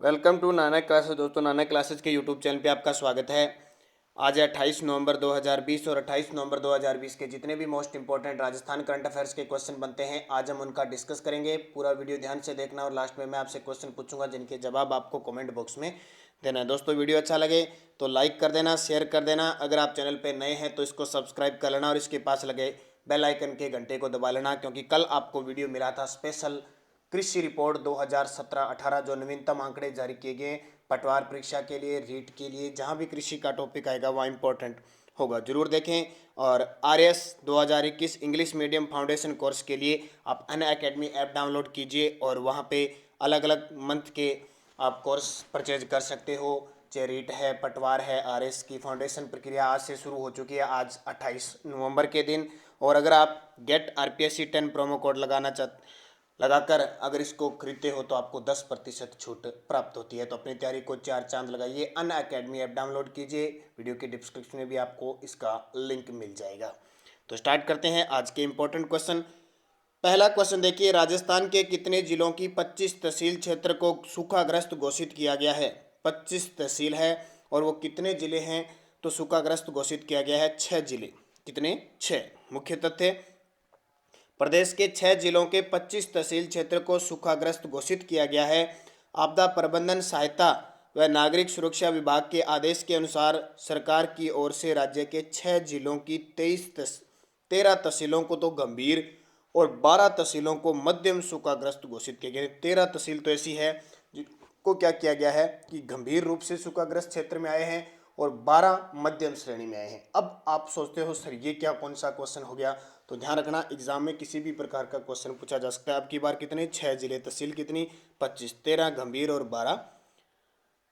Welcome to Nanak classes. दोस्तों, Nanak classes के YouTube channel पे आपका स्वागत है। आज है 28 नवंबर 2020 और 28 नवंबर 2020 के जितने भी most important Rajasthan current affairs के क्वेश्चन बनते हैं आज हम उनका डिस्कस करेंगे। पूरा वीडियो ध्यान से देखना और लास्ट में मैं आपसे क्वेश्चन पूछूंगा जिनके जवाब आपको कमेंट बॉक्स में देना है। दोस्तों, वीडियो अच्छा लगे तो लाइक कर देना, शेयर कर देना। अगर आप चैनल पर नए हैं तो इसको सब्सक्राइब कर लेना और इसके पास लगे बेल आइकन के घंटे को दबा लेना, क्योंकि कल आपको वीडियो मिला था स्पेशल कृषि रिपोर्ट 2017-18 जो नवीनतम आंकड़े जारी किए गए पटवार परीक्षा के लिए, रीट के लिए, जहां भी कृषि का टॉपिक आएगा वह इंपॉर्टेंट होगा, जरूर देखें। और RS 2021 English medium foundation course के लिए आप अनअकैडमी ऐप डाउनलोड कीजिए और वहां पे अलग अलग मंथ के आप कोर्स परचेज कर सकते हो। चाहे रीट है, पटवार है, RS की फाउंडेशन प्रक्रिया आज से शुरू हो चुकी है, आज 28 नवंबर के दिन। और अगर आप गेट RPSC 10 प्रोमो कोड लगाकर अगर इसको खरीदते हो तो आपको 10% छूट प्राप्त होती है। तो अपनी तैयारी को चार चांद लगाइए, अनअकैडमी ऐप डाउनलोड कीजिए। वीडियो के डिस्क्रिप्शन में भी आपको इसका लिंक मिल जाएगा। तो स्टार्ट करते हैं आज के इंपॉर्टेंट क्वेश्चन। पहला क्वेश्चन देखिए, राजस्थान के कितने जिलों की 25 तहसील क्षेत्र को सूखाग्रस्त घोषित किया गया है? 25 तहसील है और वो कितने जिले हैं तो सूखाग्रस्त घोषित किया गया है? 6 जिले। कितने? 6। मुख्य तथ्य, प्रदेश के 6 जिलों के 25 तहसील क्षेत्र को सूखाग्रस्त घोषित किया गया है। आपदा प्रबंधन सहायता व नागरिक सुरक्षा विभाग के आदेश के अनुसार सरकार की ओर से राज्य के 6 जिलों की 13 तहसीलों को तो गंभीर और 12 तहसीलों को मध्यम सूखाग्रस्त घोषित किया गया। 13 तहसील तो ऐसी है जिनको क्या किया गया है कि गंभीर रूप से सूखाग्रस्त क्षेत्र में आए हैं और 12 मध्यम श्रेणी में आए हैं। अब आप सोचते हो सर ये क्या कौन सा क्वेश्चन हो गया? तो ध्यान रखना, एग्जाम में किसी भी प्रकार का क्वेश्चन पूछा जा सकता है। अब की बार कितने? 6 जिले, तहसील कितनी? 25, 13 गंभीर और 12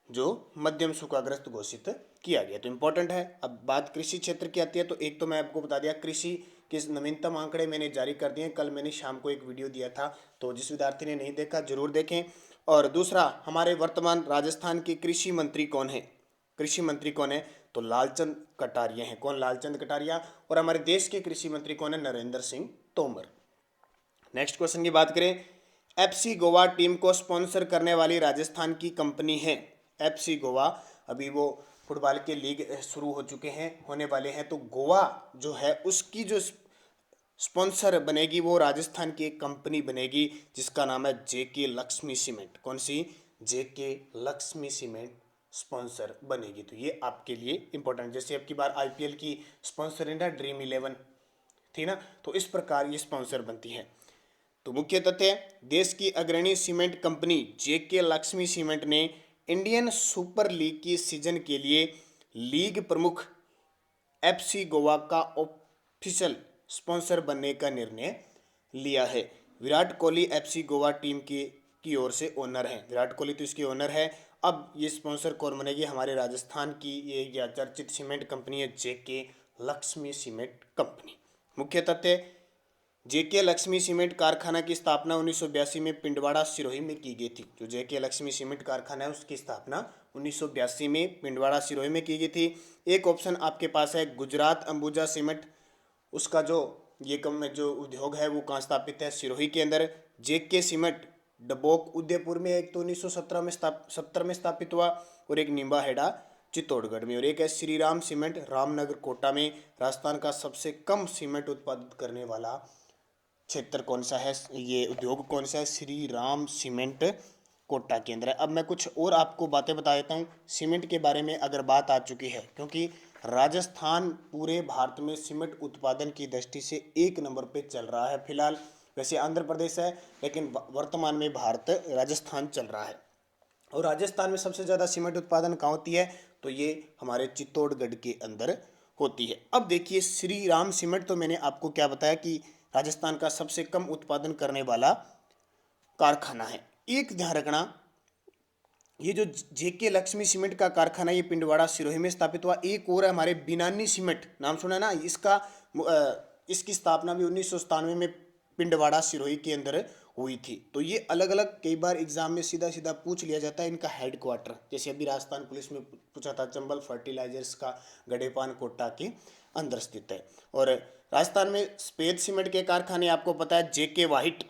जो मध्यम सूखाग्रस्त घोषित किया गया। तो इंपॉर्टेंट है। अब बात कृषि क्षेत्र की आती है तो एक तो मैं आपको बता दिया, कृषि के नवीनतम आंकड़े मैंने जारी कर दिए। कल मैंने शाम को एक वीडियो दिया था, तो जिस विद्यार्थी ने नहीं देखा जरूर देखें। और दूसरा, हमारे वर्तमान राजस्थान के कृषि मंत्री कौन है? कृषि मंत्री कौन है? तो लालचंद कटारिया हैं। कौन? लालचंद कटारिया। और हमारे देश के कृषि मंत्री कौन है? नरेंद्र सिंह तोमर। नेक्स्ट क्वेश्चन की बात करें, FC गोवा टीम को स्पॉन्सर करने वाली राजस्थान की कंपनी है। FC गोवा, अभी वो फुटबॉल के लीग शुरू हो चुके हैं, होने वाले हैं, तो गोवा जो है उसकी जो स्पॉन्सर बनेगी वो राजस्थान की एक कंपनी बनेगी जिसका नाम है JK लक्ष्मी सीमेंट। कौन सी? JK लक्ष्मी सीमेंट स्पॉन्सर बनेगी। तो ये आपके लिए इंपॉर्टेंट, जैसे अब की बार IPL की स्पॉन्सर है ना, ड्रीम 11 थी ना, तो इस प्रकार ये स्पॉन्सर बनती है। तो मुख्य तथ्य, देश की अग्रणी cement company JK Lakshmi cement ने इंडियन सुपर लीग की सीजन के लिए लीग प्रमुख FC गोवा का ऑफिशियल स्पॉन्सर बनने का निर्णय लिया है। विराट कोहली FC गोवा टीम की ओर से ओनर है। विराट कोहली तो इसके ओनर है। अब ये स्पॉन्सर कौन बनेगी? हमारे राजस्थान की ये चर्चित सीमेंट कंपनी है JK लक्ष्मी सीमेंट कंपनी। मुख्य तथ्य, JK लक्ष्मी सीमेंट कारखाना की स्थापना 1982 में पिंडवाड़ा सिरोही में की गई थी। जो JK लक्ष्मी सीमेंट कारखाना है उसकी स्थापना 1982 में पिंडवाड़ा सिरोही में की गई थी। एक ऑप्शन आपके पास है गुजरात अंबुजा सीमेंट, उसका जो ये कम जो उद्योग है वो कहाँ स्थापित है? सिरोही के अंदर। JK सीमेंट डबोक उदयपुर में, एक तो 1970 में स्थापित हुआ और एक निम्बा हेडा चित्तौड़गढ़ में, और एक है श्रीराम सीमेंट रामनगर कोटा में। राजस्थान का सबसे कम सीमेंट उत्पादित करने वाला क्षेत्र कौन सा है? ये उद्योग कौन सा है? श्री राम सीमेंट कोटा के अंदर है। अब मैं कुछ और आपको बातें बता देता हूँ सीमेंट के बारे में अगर बात आ चुकी है, क्योंकि राजस्थान पूरे भारत में सीमेंट उत्पादन की दृष्टि से 1 नंबर पे चल रहा है फिलहाल। वैसे आंध्र प्रदेश है, लेकिन वर्तमान में भारत राजस्थान चल रहा है। और राजस्थान में सबसे ज़्यादा सीमेंट उत्पादन कहाँ होती है? तो ये हमारे चित्तौड़गढ़ के अंदर होती है। अब देखिए, श्री राम सीमेंट तो मैंने आपको क्या बताया कि राजस्थान का सबसे कम उत्पादन करने वाला कारखाना है। एक ध्यान रखना, ये जो JK लक्ष्मी सीमेंट का कारखाना ये पिंडवाड़ा सिरोही में स्थापित हुआ। एक और है हमारे बिनानी सीमेंट, नाम सुना ना इसका? इसकी स्थापना भी 1997 में पिंडवाड़ा सिरोही के अंदर हुई थी। तो ये अलग अलग कई बार एग्जाम में सीधा सीधा पूछ लिया जाता है इनका हेडक्वार्टर। जैसे अभी राजस्थान पुलिस में पूछा था, चंबल फर्टिलाइजर्स का गडेपान कोटा के अंदर स्थित है। और राजस्थान में सफेद सीमेंट के कारखाने आपको पता है JK वाहिट,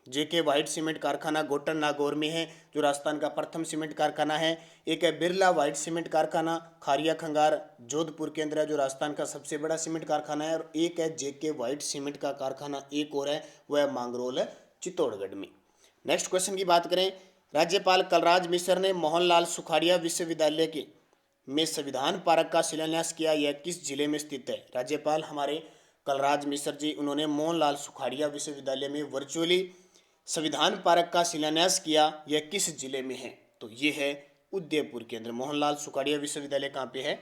जेके वाइट सीमेंट कारखाना गोटन नागौर में है, जो राजस्थान का प्रथम सीमेंट कारखाना है। एक है बिरला वाइट सीमेंट कारखाना खारिया खंगार जोधपुर के अंदर है, जो राजस्थान का सबसे बड़ा सीमेंट कारखाना है। और एक है जेके वाइट सीमेंट का कारखाना एक और है, वह है मांगरोल चित्तौड़गढ़ में। नेक्स्ट क्वेश्चन की बात करें, राज्यपाल कलराज मिश्र ने मोहनलाल सुखाड़िया विश्वविद्यालय के में संविधान पार्क का शिलान्यास किया, यह किस जिले में स्थित है? राज्यपाल हमारे कलराज मिश्र जी, उन्होंने मोहनलाल सुखाड़िया विश्वविद्यालय में वर्चुअली संविधान पार्क का शिलान्यास किया, यह किस जिले में है? तो ये है उदयपुर के अंदर। मोहनलाल सुखाड़िया विश्वविद्यालय कहाँ पे है?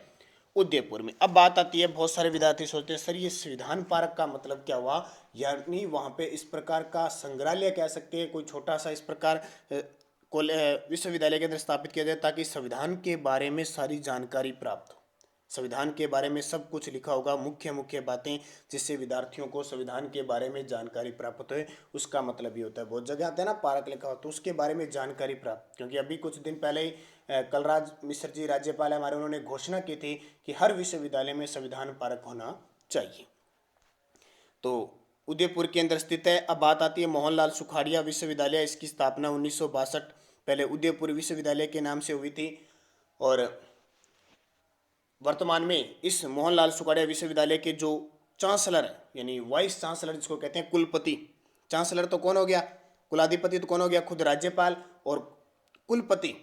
उदयपुर में। अब बात आती है, बहुत सारे विद्यार्थी सोचते हैं सर ये संविधान पार्क का मतलब क्या हुआ, यानी वहाँ पे इस प्रकार का संग्रहालय कह सकते हैं, कोई छोटा सा इस प्रकार विश्वविद्यालय के अंदर स्थापित किया जाए ताकि संविधान के बारे में सारी जानकारी प्राप्त हो। संविधान के बारे में सब कुछ लिखा होगा, मुख्य मुख्य बातें, जिससे विद्यार्थियों को संविधान के बारे में जानकारी प्राप्त हो। उसका मतलब ये होता है, बहुत जगह आता है ना पार्क लिखा हो तो उसके बारे में जानकारी प्राप्त। क्योंकि अभी कुछ दिन पहले ही कलराज मिश्र जी राज्यपाल हमारे, उन्होंने घोषणा की थी कि हर विश्वविद्यालय में संविधान पार्क होना चाहिए। तो उदयपुर के अंदर स्थित है। अब बात आती है मोहनलाल सुखाड़िया विश्वविद्यालय, इसकी स्थापना 1962 पहले उदयपुर विश्वविद्यालय के नाम से हुई थी और वर्तमान में इस मोहनलाल सुखाड़िया विश्वविद्यालय के जो चांसलर है, यानी वाइस चांसलर जिसको कहते हैं, कुलपति, चांसलर तो कौन हो गया, कुलाधिपति तो कौन हो गया, खुद राज्यपाल, और कुलपति,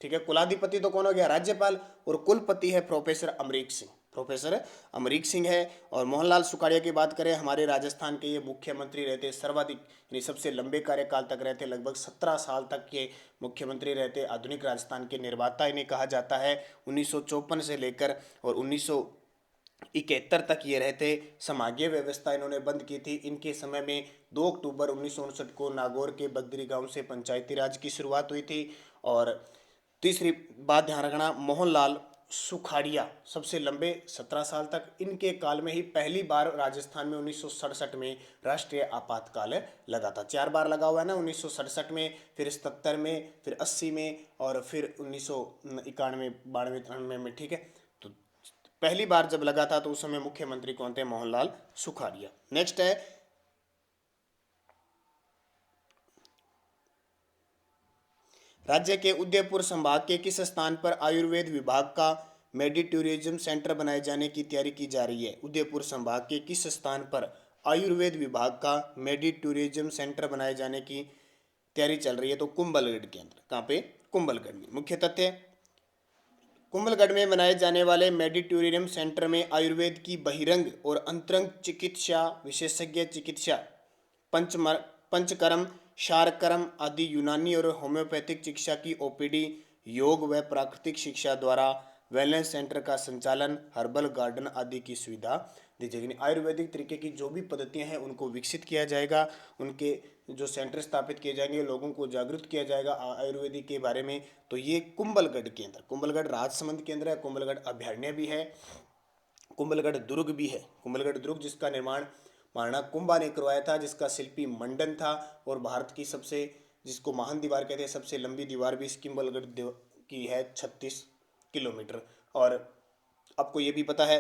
ठीक है, कुलाधिपति तो कौन हो गया, राज्यपाल, और कुलपति है प्रोफेसर अमरीक सिंह, प्रोफेसर अमरीक सिंह है। और मोहनलाल सुखाड़िया की बात करें, हमारे राजस्थान के ये मुख्यमंत्री रहते, सर्वाधिक यानी सबसे लंबे कार्यकाल तक रहते, लगभग 17 साल तक ये मुख्यमंत्री रहते। आधुनिक राजस्थान के निर्माता इन्हें कहा जाता है। 1954 से लेकर और 1971 तक ये रहते। समाजीय व्यवस्था इन्होंने बंद की थी। इनके समय में 2 अक्टूबर 1959 को नागौर के बगदरी गांव से पंचायती राज की शुरुआत हुई थी। और तीसरी बात ध्यान रखना, मोहनलाल सुखाड़िया सबसे लंबे 17 साल तक, इनके काल में ही पहली बार राजस्थान में 1967 में राष्ट्रीय आपातकाल लगा था। 4 बार लगा हुआ है ना, 1967 में, फिर 77 में, फिर 80 में और फिर 1991, 92, 93 में, ठीक है। तो पहली बार जब लगा था तो उस समय मुख्यमंत्री कौन थे? मोहनलाल सुखाड़िया। नेक्स्ट है, राज्य के उदयपुर संभाग के किस स्थान पर आयुर्वेद विभाग का मेडिटूरिज्म सेंटर बनाए जाने की तैयारी की जा रही है? उदयपुर संभाग के किस स्थान पर आयुर्वेद विभाग का मेडिटूरिज्म सेंटर बनाए जाने की तैयारी चल रही है? तो कुंभलगढ़ के अंदर। कहाँ पे? कुंभलगढ़ में। मुख्य तथ्य, कुंभलगढ़ में बनाए जाने वाले मेडिटूरिज्म सेंटर में आयुर्वेद की बहिरंग और अंतरंग चिकित्सा, विशेषज्ञ चिकित्सा, पंचकर्म, शारकर्म आदि यूनानी और होम्योपैथिक चिकित्सा की ओपीडी, योग व प्राकृतिक शिक्षा द्वारा वेलनेस सेंटर का संचालन, हर्बल गार्डन आदि की सुविधा दी जाएगी। आयुर्वेदिक तरीके की जो भी पद्धतियां हैं उनको विकसित किया जाएगा, उनके जो सेंटर स्थापित किए जाएंगे, लोगों को जागरूक किया जाएगा आयुर्वेदिक के बारे में। तो ये कुंभलगढ़ के अंदर, कुंभलगढ़ राजसमंद के अंदर है, कुंभलगढ़ अभयारण्य भी है, कुंभलगढ़ दुर्ग भी है। कुंभलगढ़ दुर्ग जिसका निर्माण महाराणा कुंभा ने करवाया था, जिसका शिल्पी मंडन था, और भारत की सबसे, जिसको महान दीवार कहते हैं, सबसे लंबी दीवार भी इस कुंभलगढ़ की है 36 किलोमीटर। और आपको ये भी पता है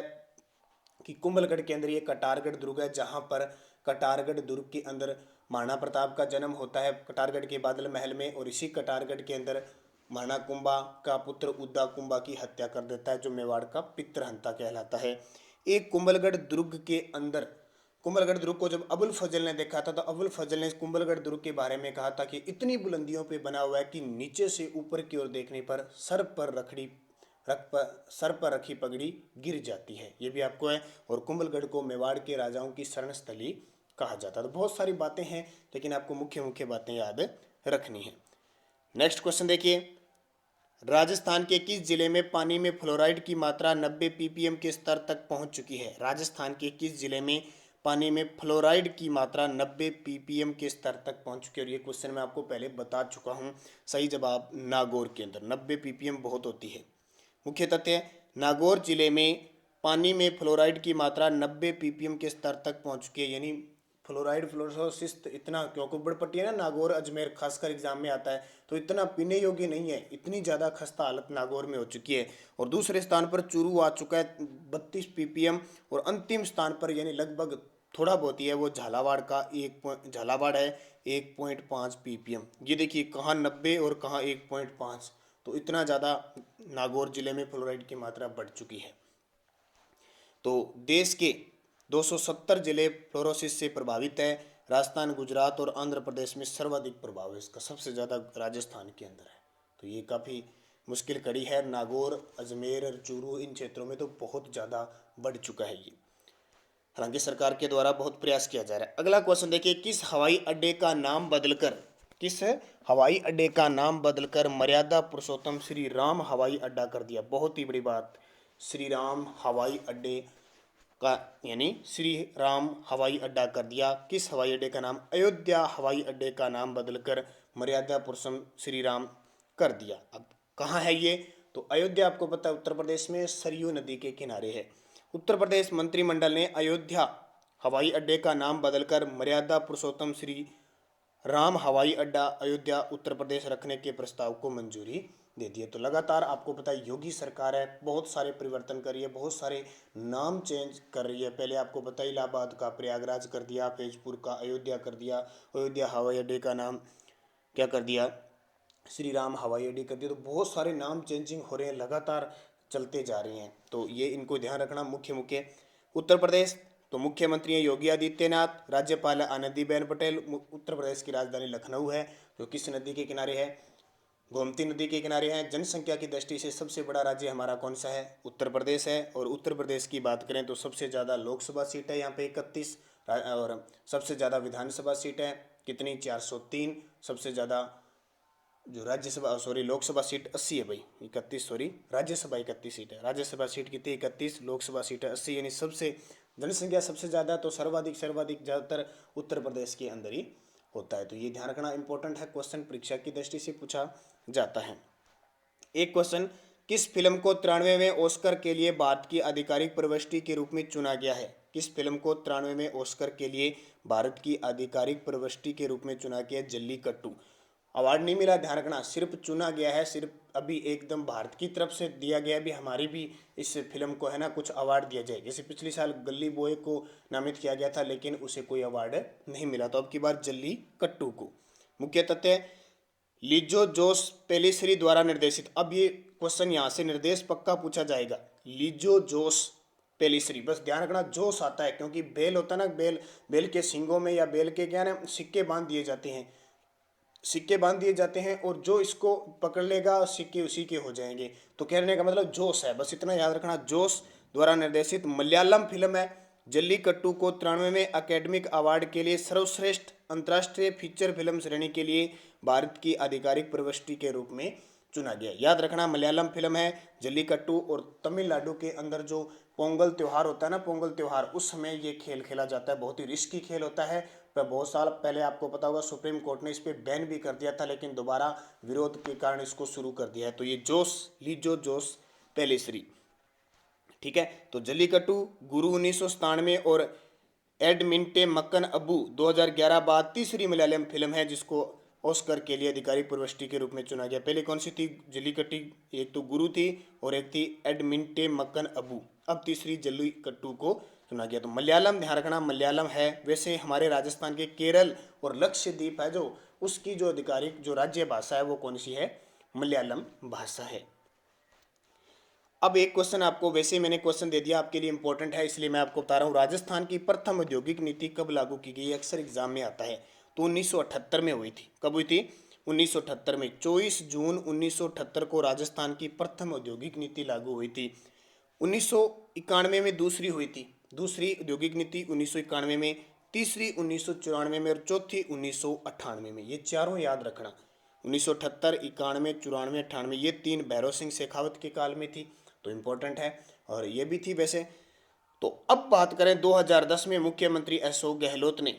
कि कुंभलगढ़ के अंदर ये कटारगढ़ दुर्ग है, जहाँ पर कटारगढ़ दुर्ग के अंदर महाराणा प्रताप का जन्म होता है, कटारगढ़ के बादल महल में। और इसी कटारगढ़ के अंदर महाराणा कुंभा का पुत्र उद्दा कुंभा की हत्या कर देता है, जो मेवाड़ का पितृहंता कहलाता है। एक कुंभलगढ़ दुर्ग के अंदर, कुंभलगढ़ दुर्ग को जब अबुल फजल ने देखा था तो अबुल फजल ने कुंभलगढ़ दुर्ग के बारे में कहा था कि इतनी बुलंदियों पे बना हुआ है कि नीचे से ऊपर की ओर देखने पर सर पर रखी पगड़ी गिर जाती है। ये भी आपको है। और कुंभलगढ़ को मेवाड़ के राजाओं की शरण स्थली कहा जाता है। तो बहुत सारी बातें हैं, लेकिन आपको मुख्य मुख्य बातें याद रखनी है। नेक्स्ट क्वेश्चन देखिए, राजस्थान के किस जिले में पानी में फ्लोराइड की मात्रा 90 ppm के स्तर तक पहुंच चुकी है? राजस्थान के किस जिले में पानी में फ्लोराइड की मात्रा 90 ppm के स्तर तक पहुंच चुकी है? और ये क्वेश्चन मैं आपको पहले बता चुका हूं। सही जवाब नागौर के अंदर 90 ppm बहुत होती है। मुख्य तथ्य, नागौर जिले में पानी में फ्लोराइड की मात्रा 90 ppm के स्तर तक पहुंच चुकी है। यानी फ्लोराइड फ्लोरोसिस इतना, क्योंकि बड़पट्टी है ना नागौर अजमेर, खासकर एग्जाम में आता है, तो इतना पीने योग्य नहीं है, इतनी ज़्यादा खस्ता हालत नागौर में हो चुकी है। और दूसरे स्थान पर चूरू आ चुका है 32 ppm, और अंतिम स्थान पर यानी लगभग थोड़ा बहुत ही है वो झालावाड़ का झालावाड़ है 1.5 ppm। ये देखिए कहाँ 90 और कहाँ 1.5, तो इतना ज़्यादा नागौर जिले में फ्लोराइड की मात्रा बढ़ चुकी है। तो देश के 270 जिले फ्लोरोसिस से प्रभावित है। राजस्थान, गुजरात और आंध्र प्रदेश में सर्वाधिक प्रभाव है इसका, सबसे ज़्यादा राजस्थान के अंदर है। तो ये काफ़ी मुश्किल कड़ी है। नागौर, अजमेर और चूरू इन क्षेत्रों में तो बहुत ज़्यादा बढ़ चुका है ये। हालांकि सरकार के द्वारा बहुत प्रयास किया जा रहा है। अगला क्वेश्चन देखिए, किस हवाई अड्डे का नाम बदलकर मर्यादा पुरुषोत्तम श्री राम हवाई अड्डा कर दिया? बहुत ही बड़ी बात, श्री राम हवाई अड्डे का यानी श्री राम हवाई अड्डा कर दिया। किस हवाई अड्डे का नाम? अयोध्या हवाई अड्डे का नाम बदलकर मर्यादा पुरुषोत्तम श्री राम कर दिया। अब कहाँ है ये? तो अयोध्या आपको पता है उत्तर प्रदेश में सरयू नदी के किनारे है। उत्तर प्रदेश मंत्रिमंडल ने अयोध्या हवाई अड्डे का नाम बदलकर मर्यादा पुरुषोत्तम श्री राम हवाई अड्डा अयोध्या उत्तर प्रदेश रखने के प्रस्ताव को मंजूरी दे दी है। तो लगातार आपको पता है योगी सरकार है, बहुत सारे परिवर्तन कर रही है, बहुत सारे नाम चेंज कर रही है। पहले आपको पता है इलाहाबाद का प्रयागराज कर दिया, फैजपुर का अयोध्या कर दिया, अयोध्या हवाई अड्डे का नाम क्या कर दिया? श्री राम हवाई अड्डे कर दिया। तो बहुत सारे नाम चेंजिंग हो रहे हैं, लगातार चलते जा रही हैं। तो ये इनको ध्यान रखना। मुख्य उत्तर प्रदेश तो मुख्यमंत्री हैं योगी आदित्यनाथ, राज्यपाल आनंदीबेन पटेल। उत्तर प्रदेश की राजधानी लखनऊ है, जो किस नदी के किनारे है? गोमती नदी के किनारे है। जनसंख्या की दृष्टि से सबसे बड़ा राज्य हमारा कौन सा है? उत्तर प्रदेश है। और उत्तर प्रदेश की बात करें तो सबसे ज़्यादा लोकसभा सीट है यहाँ पे 31, और सबसे ज़्यादा विधानसभा सीट है कितनी? 403। सबसे ज़्यादा जो लोकसभा सीट 80 है भाई, 31, राज्यसभा 31 सीट है। राज्यसभा सीट कितनी? 31, लोकसभा सीट है 80, यानी सबसे जनसंख्या सबसे ज़्यादा, तो सर्वाधिक ज़्यादातर उत्तर प्रदेश के अंदर ही होता है। तो ये ध्यान रखना इंपॉर्टेंट है, क्वेश्चन परीक्षा की दृष्टि से पूछा जाता है। एक क्वेश्चन, किस फिल्म को 93वें ऑस्कर के लिए भारत की आधिकारिक प्रविष्टि के रूप में चुना गया है? किस फिल्म को 93वें ऑस्कर के लिए भारत की आधिकारिक प्रविष्टि के रूप में चुना गया? जल्लीकट्टू। अवार्ड नहीं मिला, ध्यान रखना, सिर्फ चुना गया है, सिर्फ अभी एकदम भारत की तरफ से दिया गया है। भी हमारी भी इस फिल्म को है ना कुछ अवार्ड दिया जाए। जैसे पिछले साल गली बॉय को नामित किया गया था, लेकिन उसे कोई अवार्ड नहीं मिला। तो अब की बार जल्लीकट्टू को। मुख्य तथ्य, लिजो जोस पेलिसरी द्वारा निर्देशित। अब ये क्वेश्चन यहाँ से निर्देश पक्का पूछा जाएगा। लिजो जोस पेलिसरी, बस ध्यान रखना जोश आता है, क्योंकि बेल होता है ना, बेल के सींगों में या बेल के क्या ना सिक्के बांध दिए जाते हैं, और जो इसको पकड़ लेगा सिक्के उसी के हो जाएंगे। तो कहने का मतलब जोश है, बस इतना याद रखना। जोश द्वारा निर्देशित मलयालम फिल्म है। जल्लीकट्टू को 93वें अकेडमिक अवार्ड के लिए सर्वश्रेष्ठ अंतर्राष्ट्रीय फीचर फिल्म श्रेणी के लिए भारत की आधिकारिक प्रविष्टि के रूप में चुना गया। याद रखना, मलयालम फिल्म है जल्लीकट्टू। और तमिलनाडु के अंदर जो पोंगल त्यौहार होता है ना, पोंगल त्यौहार, उस समय ये खेल खेला जाता है। बहुत ही रिस्की खेल होता है। पर बहुत साल पहले आपको पता होगा सुप्रीम कोर्ट ने इस पर बैन भी कर दिया था, लेकिन दोबारा विरोध के कारण इसको शुरू कर दिया है। तो ये लिजो जोस पेलिसरी, ठीक है। तो जल्लीकट्टू गुरु 1997 और एडमिंटे मक्कन अबू 2011 बाद तीसरी मलयालम फिल्म है जिसको ऑस्कर के लिए आधिकारिक प्रविष्टि के रूप में चुना गया। पहले कौन सी थी? जल्लीकट्टी, एक तो गुरु थी और एक थी एडमिंटे मक्कन अबू। अब तीसरी जल्लीकट्टू को चुना गया। तो मलयालम ध्यान रखना, मलयालम है। वैसे हमारे राजस्थान के केरल और लक्षद्वीप है जो, उसकी जो आधिकारिक जो राज्य भाषा है वो कौन सी है? मलयालम भाषा है। अब एक क्वेश्चन आपको, वैसे मैंने क्वेश्चन दे दिया आपके लिए, इंपॉर्टेंट है इसलिए मैं आपको बता रहा हूँ। राजस्थान की प्रथम औद्योगिक नीति कब लागू की गई? अक्सर एग्जाम में आता है। तो 1978 में हुई थी। कब हुई थी? 1978 में। 24 जून 1978 को राजस्थान की प्रथम औद्योगिक नीति लागू हुई थी। 1991 में दूसरी हुई थी, दूसरी औद्योगिक नीति 1991 में, तीसरी 1994 में और चौथी 1998 में। ये चारों याद रखना, 1978, 91, 94, 98, ये तीन भैरव सिंह शेखावत के काल में थी। तो इम्पोर्टेंट है, और ये भी थी वैसे। तो अब बात करें 2010 में मुख्यमंत्री अशोक गहलोत ने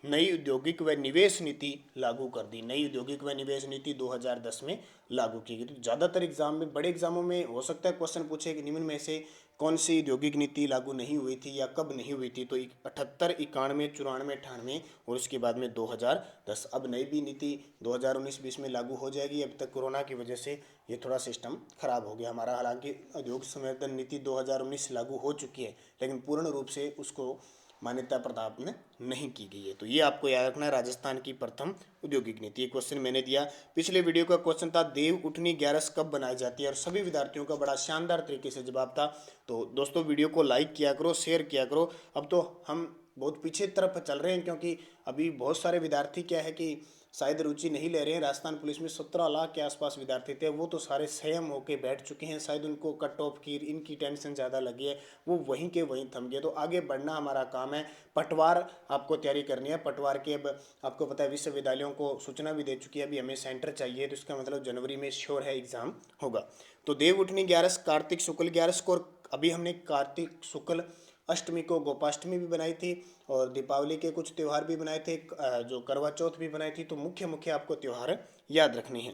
नई औद्योगिक व निवेश नीति लागू कर दी। नई औद्योगिक व निवेश नीति 2010 में लागू की गई। तो ज़्यादातर एग्जाम में, बड़े एग्जामों में हो सकता है क्वेश्चन पूछे कि निम्न में से कौन सी औद्योगिक नीति लागू नहीं हुई थी या कब नहीं हुई थी? तो 78, 91, 94, 98 और उसके बाद में 2010। अब नई भी नीति 2019-20 में लागू हो जाएगी। अब तक कोरोना की वजह से ये थोड़ा सिस्टम खराब हो गया हमारा। हालांकि औद्योगिक संवर्धन नीति 2019 लागू हो चुकी है, लेकिन पूर्ण रूप से उसको मान्यता प्रदान नहीं की गई है। तो ये आपको याद रखना है, राजस्थान की प्रथम औद्योगिक नीति। ये क्वेश्चन मैंने दिया। पिछले वीडियो का क्वेश्चन था देव उठनी ग्यारस कब बनाई जाती है, और सभी विद्यार्थियों का बड़ा शानदार तरीके से जवाब था। तो दोस्तों वीडियो को लाइक किया करो, शेयर किया करो। अब तो हम बहुत पीछे तरफ चल रहे हैं, क्योंकि अभी बहुत सारे विद्यार्थी क्या है कि शायद रुचि नहीं ले रहे हैं। राजस्थान पुलिस में 17 लाख के आसपास विद्यार्थी थे, वो तो सारे संयम होके बैठ चुके हैं। शायद उनको कट ऑफ की इनकी टेंशन ज़्यादा लगी है, वो वहीं के वहीं थम गए। तो आगे बढ़ना हमारा काम है। पटवार आपको तैयारी करनी है। पटवार के अब आपको पता है विश्वविद्यालयों को सूचना भी दे चुकी है, अभी हमें सेंटर चाहिए, तो इसका मतलब जनवरी में श्योर है एग्ज़ाम होगा। तो देव उठनी ग्यारस कार्तिक शुक्ल ग्यारस को, अभी हमने कार्तिक शुक्ल अष्टमी को गोपाष्टमी भी बनाई थी, और दीपावली के कुछ त्यौहार भी बनाए थे, जो करवा चौथ भी बनाई थी। तो मुख्य मुख्य आपको त्यौहार याद रखने हैं।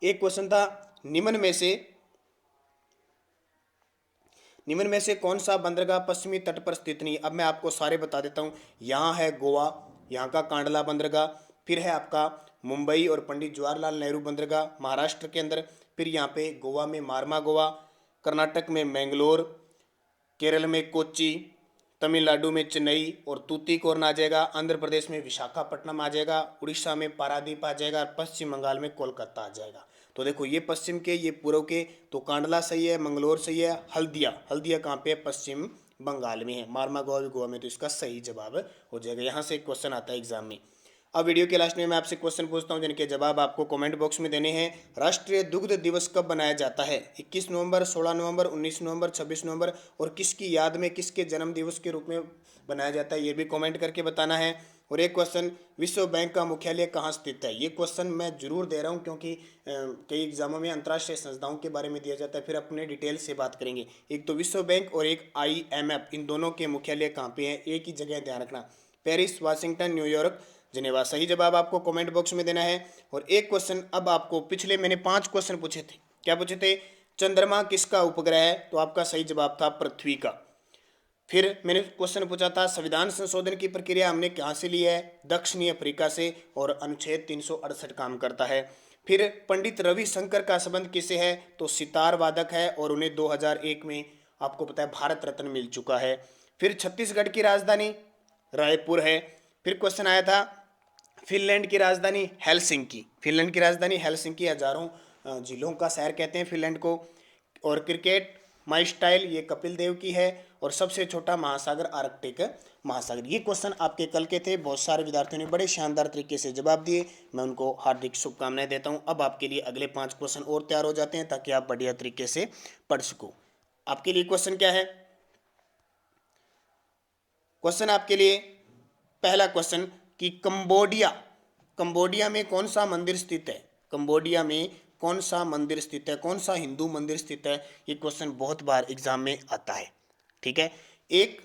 एक क्वेश्चन था निम्न में से कौन सा बंदरगाह पश्चिमी तट पर स्थित नहीं। अब मैं आपको सारे बता देता हूँ। यहाँ है गोवा, यहाँ का कांडला बंदरगाह, फिर है आपका मुंबई और पंडित जवाहरलाल नेहरू बंदरगाह महाराष्ट्र के अंदर, फिर यहाँ पे गोवा में मारमा गोवा, कर्नाटक में मैंगलोर, केरल में कोच्चि, तमिलनाडु में चेन्नई और तूतीकोरन आ जाएगा, आंध्र प्रदेश में विशाखापट्टनम आ जाएगा, उड़ीसा में पारादीप आ जाएगा, और पश्चिम बंगाल में कोलकाता आ जाएगा। तो देखो ये पश्चिम के, ये पूर्व के, तो कांडला सही है, मंगलोर सही है, हल्दिया कहाँ पे है, पश्चिम बंगाल में है, मारमा गोवा भी गोवा में, तो इसका सही जवाब हो जाएगा। यहाँ से एक क्वेश्चन आता है एग्जाम में। अब वीडियो के लास्ट में मैं आपसे क्वेश्चन पूछता हूं, जिनके जवाब आपको कमेंट बॉक्स में देने हैं। राष्ट्रीय दुग्ध दिवस कब बनाया जाता है? 21 नवंबर, 16 नवंबर, 19 नवंबर, 26 नवंबर, और किसकी याद में, किसके जन्म दिवस के रूप में बनाया जाता है, ये भी कमेंट करके बताना है। और एक क्वेश्चन, विश्व बैंक का मुख्यालय कहाँ स्थित है? ये क्वेश्चन मैं जरूर दे रहा हूँ, क्योंकि कई एग्जामों में अंतर्राष्ट्रीय संस्थाओं के बारे में दिया जाता है। फिर अपने डिटेल से बात करेंगे। एक तो विश्व बैंक और एक IMF, इन दोनों के मुख्यालय कहाँ पे हैं? एक ही जगह ध्यान रखना, पेरिस, वाशिंगटन, न्यूयॉर्क, जिनेवा। सही जवाब आपको कमेंट बॉक्स में देना है। और एक क्वेश्चन, अब आपको पिछले मैंने 5 क्वेश्चन पूछे थे, क्या पूछे थे? चंद्रमा किसका उपग्रह है? तो आपका सही जवाब था पृथ्वी का। फिर मैंने क्वेश्चन पूछा था संविधान संशोधन की प्रक्रिया हमने कहाँ से ली है? दक्षिणी अफ्रीका से, और अनुच्छेद 368 काम करता है। फिर पंडित रविशंकर का संबंध किससे है? तो सितार वादक है, और उन्हें 2001 में आपको पता है भारत रत्न मिल चुका है। फिर छत्तीसगढ़ की राजधानी रायपुर है। फिर क्वेश्चन आया था फिनलैंड की राजधानी हेलसिंकी। फिनलैंड की राजधानी हेलसिंकी, हजारों जिलों का शहर कहते हैं फिनलैंड को। और क्रिकेट माई स्टाइल, ये कपिल देव की है। और सबसे छोटा महासागर आर्कटिक महासागर। ये क्वेश्चन आपके कल के थे, बहुत सारे विद्यार्थियों ने बड़े शानदार तरीके से जवाब दिए, मैं उनको हार्दिक शुभकामनाएं देता हूं। अब आपके लिए अगले 5 क्वेश्चन और तैयार हो जाते हैं, ताकि आप बढ़िया तरीके से पढ़ सको। आपके लिए क्वेश्चन क्या है? क्वेश्चन आपके लिए पहला क्वेश्चन कि कंबोडिया में कौन सा मंदिर स्थित है? कंबोडिया में कौन सा मंदिर स्थित है? कौन सा हिंदू मंदिर स्थित है? ये क्वेश्चन बहुत बार एग्जाम में आता है। ठीक है। एक,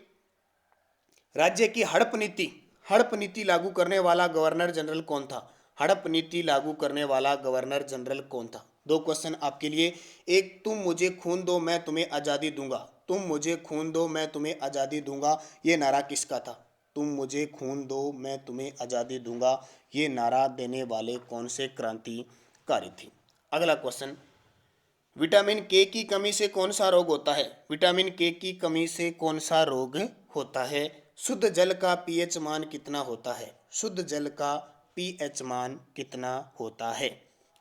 राज्य की हड़प नीति लागू करने वाला गवर्नर जनरल कौन था? हड़प नीति लागू करने वाला गवर्नर जनरल कौन था? 2 क्वेश्चन आपके लिए। एक, तुम मुझे खून दो मैं तुम्हें आज़ादी दूंगा। तुम मुझे खून दो मैं तुम्हें आज़ादी दूंगा, ये नारा किसका था? तुम मुझे खून दो मैं तुम्हें आज़ादी दूंगा, ये नारा देने वाले कौन से क्रांतिकारी थे? अगला क्वेश्चन, विटामिन के की कमी से कौन सा रोग होता है? विटामिन के की कमी से कौन सा रोग होता है? शुद्ध जल का पीएच मान कितना होता है? शुद्ध जल का पीएच मान कितना होता है?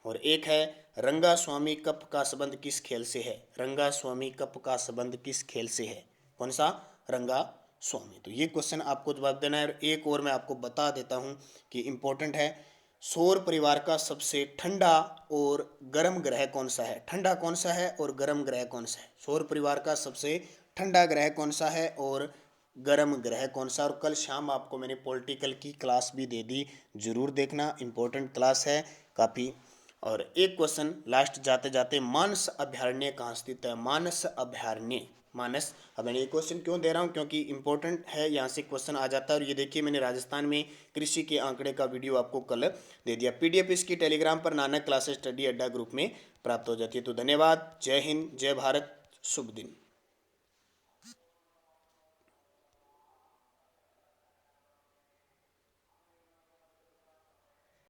और एक है, रंगा स्वामी कप का संबंध किस खेल से है? रंगा स्वामी कप का संबंध किस खेल से है? कौन सा? रंगा स्वामी। तो ये क्वेश्चन आपको जवाब देना है। एक और मैं आपको बता देता हूँ कि इम्पोर्टेंट है, सौर परिवार का सबसे ठंडा और गर्म ग्रह कौन सा है? ठंडा कौन सा है और गर्म ग्रह कौन सा है? सौर परिवार का सबसे ठंडा ग्रह कौन सा है और गर्म ग्रह कौन सा? और कल शाम आपको मैंने पॉलिटिकल की क्लास भी दे दी, जरूर देखना, इंपॉर्टेंट क्लास है काफ़ी। और एक क्वेश्चन लास्ट जाते जाते, मानस अभयारण्य कहाँ स्थित है? मानस अभयारण्य, मानस। अब मैंने ये क्वेश्चन क्यों दे रहा हूँ? क्योंकि इंपॉर्टेंट है, यहाँ से क्वेश्चन आ जाता है। और ये देखिए, मैंने राजस्थान में कृषि के आंकड़े का वीडियो आपको कल दे दिया। PDF इसकी टेलीग्राम पर नानक क्लासेस स्टडी अड्डा ग्रुप में प्राप्त हो जाती है। तो धन्यवाद। जय हिंद, जय भारत, शुभ दिन।